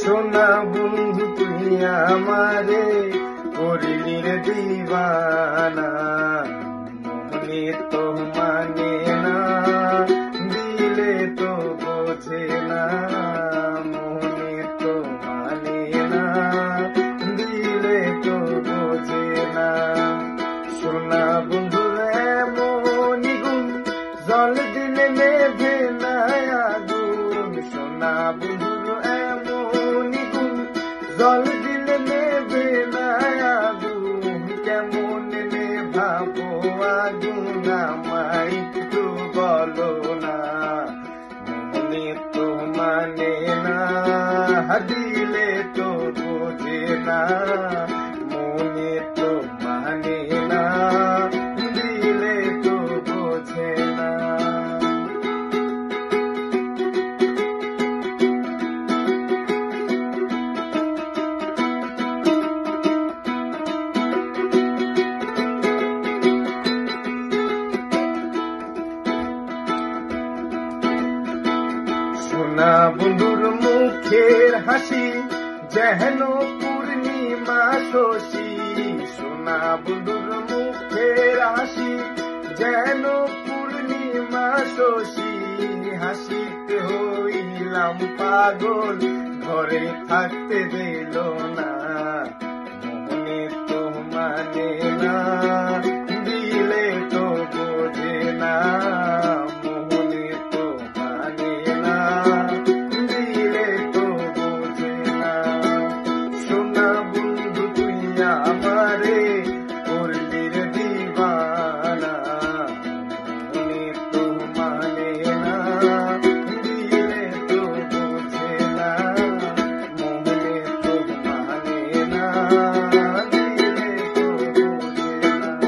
সোনা বন্ধু তুই আমারে করলি রে দিবানা, মনে তো মানে না দিলে তো বোঝে না, মনে তো মানে না দিলে তো বোঝে না। সোনা বন্ধু এমনি গুণ জল দিলে নেভে না আগুন, সোনা বন্ধু এমনি গুণ জল দিলে নেভে না আগুন, কেমন নেভাবো আগুন আমায় একটু বলো না, মনে তো মানে না দিলে তো বোঝে না, মনে তো মানে না দিলে তো বোঝে না। সোনা বন্ধুর মুখের হাসি যেন পূর্ণিমা শশী, সোনা বন্ধুর মুখের হাসি যেন পূর্ণিমা শশী, হাসিতে হইলাম পাগল ঘরে থাকতে দিল না,